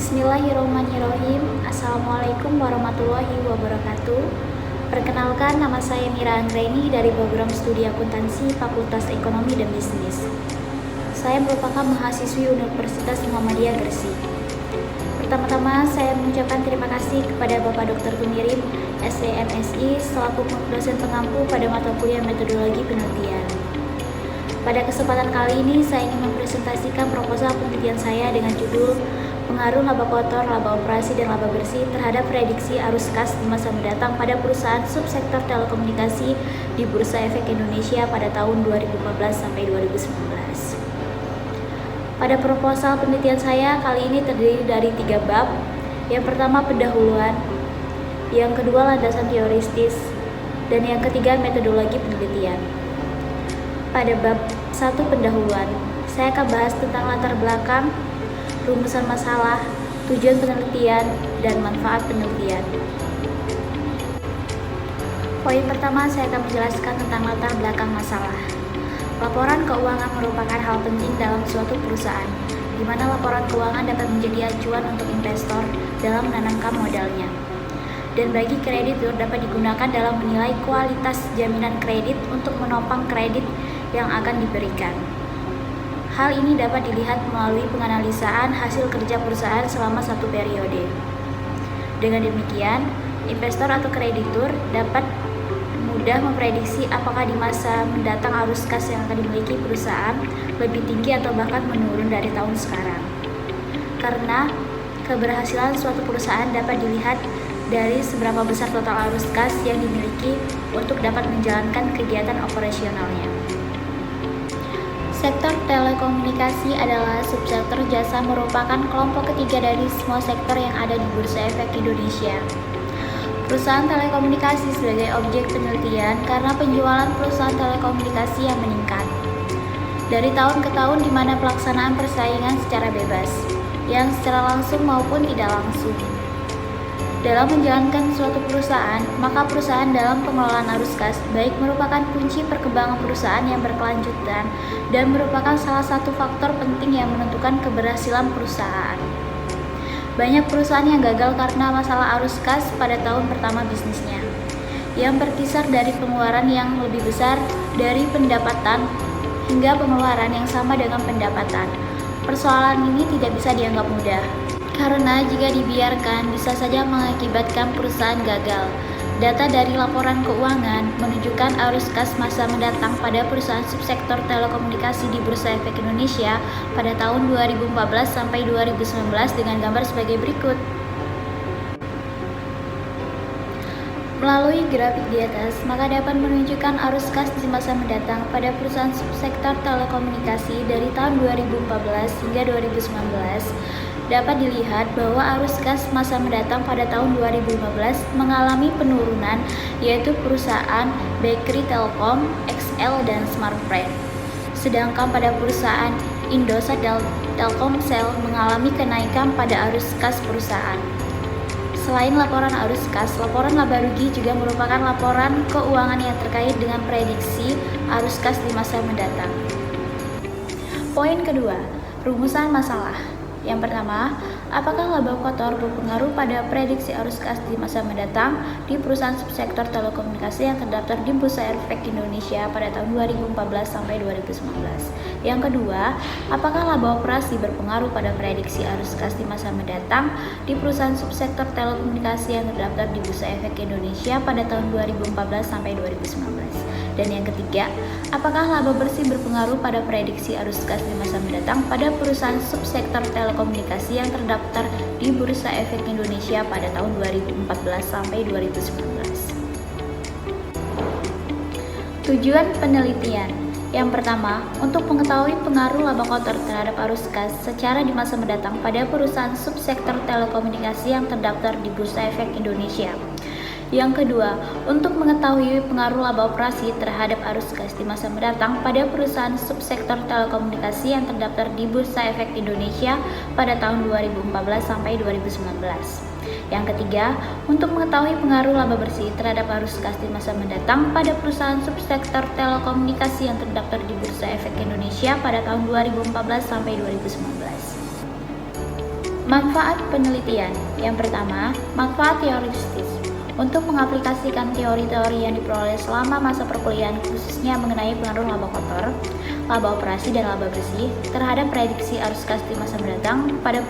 Bismillahirrahmanirrahim. Assalamualaikum warahmatullahi wabarakatuh. Perkenalkan, nama saya Mira Anggreni dari program studi akuntansi Fakultas Ekonomi dan Bisnis. Saya merupakan mahasiswi Universitas Muhammadiyah Gresik. Pertama-tama saya mengucapkan terima kasih kepada Bapak Dr. Gumirim, SEMSI, selaku dosen pengampu pada mata kuliah metodologi penelitian. Pada kesempatan kali ini saya ingin mempresentasikan proposal penelitian saya dengan judul Pengaruh laba kotor, laba operasi, dan laba bersih terhadap prediksi arus kas di masa mendatang pada perusahaan subsektor telekomunikasi di Bursa Efek Indonesia pada tahun 2014 sampai 2019. Pada proposal penelitian saya kali ini terdiri dari 3 bab. Yang pertama pendahuluan, yang kedua landasan teoristis, dan yang ketiga metodologi penelitian. Pada bab 1 pendahuluan, saya akan bahas tentang latar belakang, rumusan masalah, tujuan penelitian, dan manfaat penelitian. Poin pertama, saya akan menjelaskan tentang latar belakang masalah. Laporan keuangan merupakan hal penting dalam suatu perusahaan, di mana laporan keuangan dapat menjadi acuan untuk investor dalam menanamkan modalnya. Dan bagi kreditur dapat digunakan dalam menilai kualitas jaminan kredit untuk menopang kredit yang akan diberikan. Hal ini dapat dilihat melalui penganalisaan hasil kerja perusahaan selama satu periode. Dengan demikian, investor atau kreditur dapat mudah memprediksi apakah di masa mendatang arus kas yang akan dimiliki perusahaan lebih tinggi atau bahkan menurun dari tahun sekarang. Karena keberhasilan suatu perusahaan dapat dilihat dari seberapa besar total arus kas yang dimiliki untuk dapat menjalankan kegiatan operasionalnya. Sektor telekomunikasi adalah subsektor jasa merupakan kelompok ketiga dari semua sektor yang ada di Bursa Efek Indonesia. Perusahaan telekomunikasi sebagai objek penelitian karena penjualan perusahaan telekomunikasi yang meningkat dari tahun ke tahun, di mana pelaksanaan persaingan secara bebas, yang secara langsung maupun tidak langsung. Dalam menjalankan suatu perusahaan, maka perusahaan dalam pengelolaan arus kas baik merupakan kunci perkembangan perusahaan yang berkelanjutan dan merupakan salah satu faktor penting yang menentukan keberhasilan perusahaan. Banyak perusahaan yang gagal karena masalah arus kas pada tahun pertama bisnisnya, yang berkisar dari pengeluaran yang lebih besar dari pendapatan hingga pengeluaran yang sama dengan pendapatan. Persoalan ini tidak bisa dianggap mudah, karena jika dibiarkan bisa saja mengakibatkan perusahaan gagal. Data dari laporan keuangan menunjukkan arus kas masa mendatang pada perusahaan subsektor telekomunikasi di Bursa Efek Indonesia pada tahun 2014 sampai 2019 dengan gambar sebagai berikut. Melalui grafik di atas, maka dapat menunjukkan arus kas di masa mendatang pada perusahaan subsektor telekomunikasi dari tahun 2014 hingga 2019. Dapat dilihat bahwa arus kas masa mendatang pada tahun 2015 mengalami penurunan, yaitu perusahaan Bakery Telkom, XL, dan Smartfren. Sedangkan pada perusahaan Indosat Telkomsel mengalami kenaikan pada arus kas perusahaan. Selain laporan arus kas, laporan laba rugi juga merupakan laporan keuangan yang terkait dengan prediksi arus kas di masa mendatang. Poin kedua, rumusan masalah. Yang pertama, apakah laba kotor berpengaruh pada prediksi arus kas di masa mendatang di perusahaan subsektor telekomunikasi yang terdaftar di Bursa Efek Indonesia pada tahun 2014 sampai 2019? Yang kedua, apakah laba operasi berpengaruh pada prediksi arus kas di masa mendatang di perusahaan subsektor telekomunikasi yang terdaftar di Bursa Efek Indonesia pada tahun 2014 sampai 2019? Dan yang ketiga, apakah laba bersih berpengaruh pada prediksi arus kas di masa mendatang pada perusahaan subsektor telekomunikasi yang terdaftar di Bursa Efek Indonesia pada tahun 2014 sampai 2019. Tujuan penelitian. Yang pertama, untuk mengetahui pengaruh laba kotor terhadap arus kas secara di masa mendatang pada perusahaan subsektor telekomunikasi yang terdaftar di Bursa Efek Indonesia. Yang kedua, untuk mengetahui pengaruh laba operasi terhadap arus kas di masa mendatang pada perusahaan subsektor telekomunikasi yang terdaftar di Bursa Efek Indonesia pada tahun 2014 sampai 2019. Yang ketiga, untuk mengetahui pengaruh laba bersih terhadap arus kas di masa mendatang pada perusahaan subsektor telekomunikasi yang terdaftar di Bursa Efek Indonesia pada tahun 2014 sampai 2019. Manfaat penelitian. Yang pertama, manfaat teoritis. Untuk mengaplikasikan teori-teori yang diperoleh selama masa perkuliahan khususnya mengenai pengaruh laba kotor, laba operasi, dan laba bersih terhadap prediksi arus kas di masa mendatang pada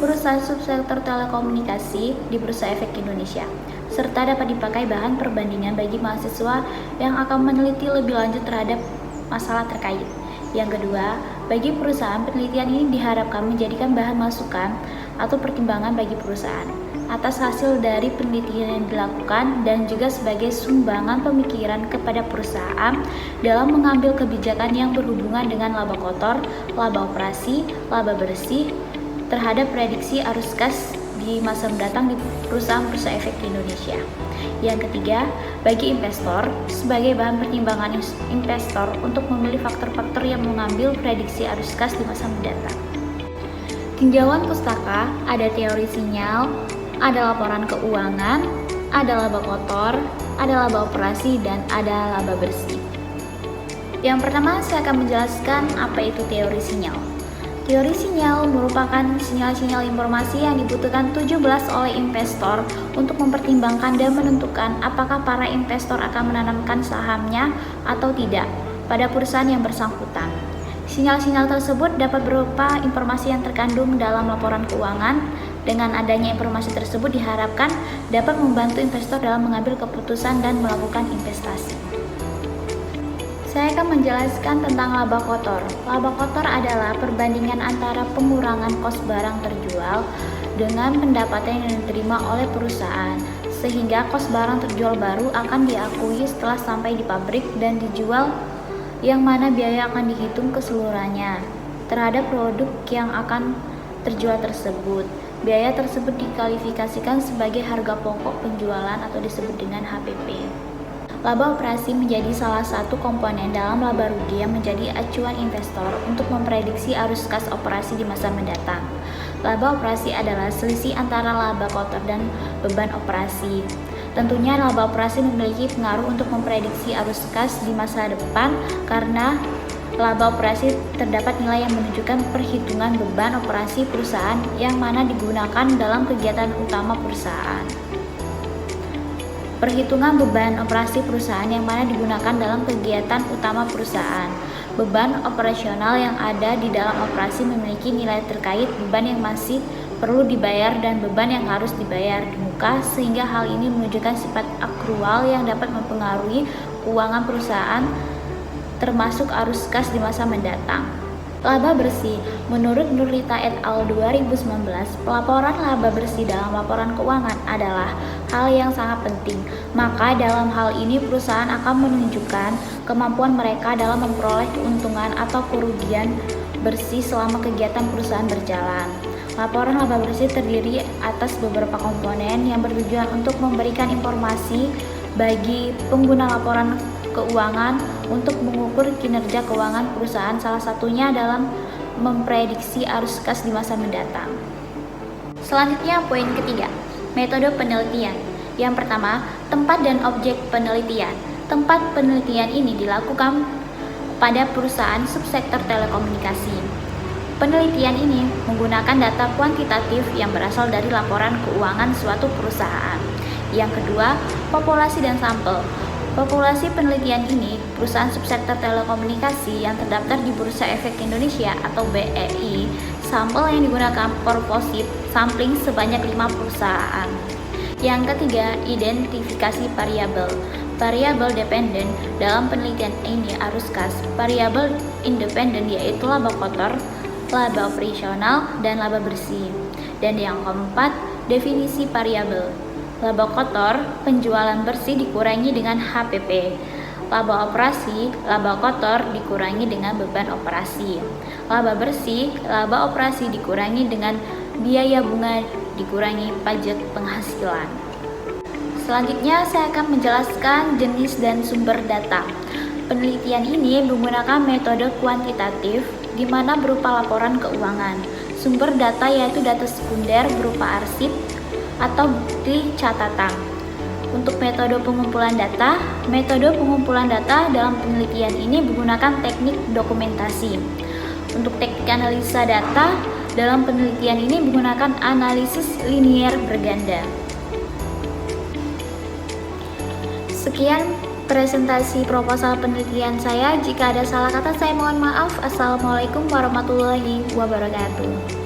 perusahaan subsektor telekomunikasi di Bursa Efek Indonesia, serta dapat dipakai bahan perbandingan bagi mahasiswa yang akan meneliti lebih lanjut terhadap masalah terkait. Yang kedua, bagi perusahaan, penelitian ini diharapkan menjadikan bahan masukan atau pertimbangan bagi perusahaan atas hasil dari penelitian yang dilakukan dan juga sebagai sumbangan pemikiran kepada perusahaan dalam mengambil kebijakan yang berhubungan dengan laba kotor, laba operasi, laba bersih terhadap prediksi arus kas di masa mendatang di perusahaan Bursa Efek Indonesia. Yang ketiga, bagi investor sebagai bahan pertimbangan investor untuk memilih faktor-faktor yang mengambil prediksi arus kas di masa mendatang. Tinjauan pustaka, ada teori sinyal, ada laporan keuangan, ada laba kotor, ada laba operasi, dan ada laba bersih. Yang pertama, saya akan menjelaskan apa itu teori sinyal. Teori sinyal merupakan sinyal-sinyal informasi yang dibutuhkan 17 oleh investor untuk mempertimbangkan dan menentukan apakah para investor akan menanamkan sahamnya atau tidak pada perusahaan yang bersangkutan. Sinyal-sinyal tersebut dapat berupa informasi yang terkandung dalam laporan keuangan. Dengan adanya informasi tersebut diharapkan dapat membantu investor dalam mengambil keputusan dan melakukan investasi. Saya akan menjelaskan tentang laba kotor. Laba kotor adalah perbandingan antara pengurangan kos barang terjual dengan pendapatan yang diterima oleh perusahaan, sehingga kos barang terjual baru akan diakui setelah sampai di pabrik dan dijual, yang mana biaya akan dihitung keseluruhannya terhadap produk yang akan terjual tersebut. Biaya tersebut dikualifikasikan sebagai harga pokok penjualan atau disebut dengan HPP. Laba operasi menjadi salah satu komponen dalam laba rugi yang menjadi acuan investor untuk memprediksi arus kas operasi di masa mendatang. Laba operasi adalah selisih antara laba kotor dan beban operasi. Tentunya laba operasi memiliki pengaruh untuk memprediksi arus kas di masa depan karena laba operasi terdapat nilai yang menunjukkan perhitungan beban operasi perusahaan yang mana digunakan dalam kegiatan utama perusahaan. Perhitungan beban operasi perusahaan yang mana digunakan dalam kegiatan utama perusahaan. Beban operasional yang ada di dalam operasi memiliki nilai terkait beban yang masih perlu dibayar dan beban yang harus dibayar di muka, sehingga hal ini menunjukkan sifat akrual yang dapat mempengaruhi keuangan perusahaan termasuk arus kas di masa mendatang. Laba bersih. Menurut Nurlita et al. 2019, pelaporan laba bersih dalam laporan keuangan adalah hal yang sangat penting. Maka dalam hal ini perusahaan akan menunjukkan kemampuan mereka dalam memperoleh keuntungan atau kerugian bersih selama kegiatan perusahaan berjalan. Laporan laba bersih terdiri atas beberapa komponen yang bertujuan untuk memberikan informasi bagi pengguna laporan keuangan untuk mengukur kinerja keuangan perusahaan, salah satunya dalam memprediksi arus kas di masa mendatang. Selanjutnya, poin ketiga, metode penelitian. Yang pertama, tempat dan objek penelitian. Tempat penelitian ini dilakukan pada perusahaan subsektor telekomunikasi. Penelitian ini menggunakan data kuantitatif yang berasal dari laporan keuangan suatu perusahaan. Yang kedua, populasi dan sampel. Populasi penelitian ini, perusahaan subsektor telekomunikasi yang terdaftar di Bursa Efek Indonesia atau BEI, sampel yang digunakan purposive sampling sebanyak 5 perusahaan. Yang ketiga, identifikasi variabel. Variabel dependen dalam penelitian ini arus kas, variabel independen yaitu laba kotor, laba operasional, dan laba bersih. Dan yang keempat, definisi variabel. Laba kotor, penjualan bersih dikurangi dengan HPP. Laba operasi, laba kotor dikurangi dengan beban operasi. Laba bersih, laba operasi dikurangi dengan biaya bunga dikurangi pajak penghasilan. Selanjutnya saya akan menjelaskan jenis dan sumber data. Penelitian ini menggunakan metode kuantitatif di mana berupa laporan keuangan. Sumber data yaitu data sekunder berupa arsip atau bukti catatan. Untuk metode pengumpulan data dalam penelitian ini menggunakan teknik dokumentasi. Untuk teknik analisa data Dalam penelitian ini menggunakan analisis linier berganda. Sekian presentasi proposal penelitian saya. Jika ada salah kata saya mohon maaf. Assalamualaikum warahmatullahi wabarakatuh.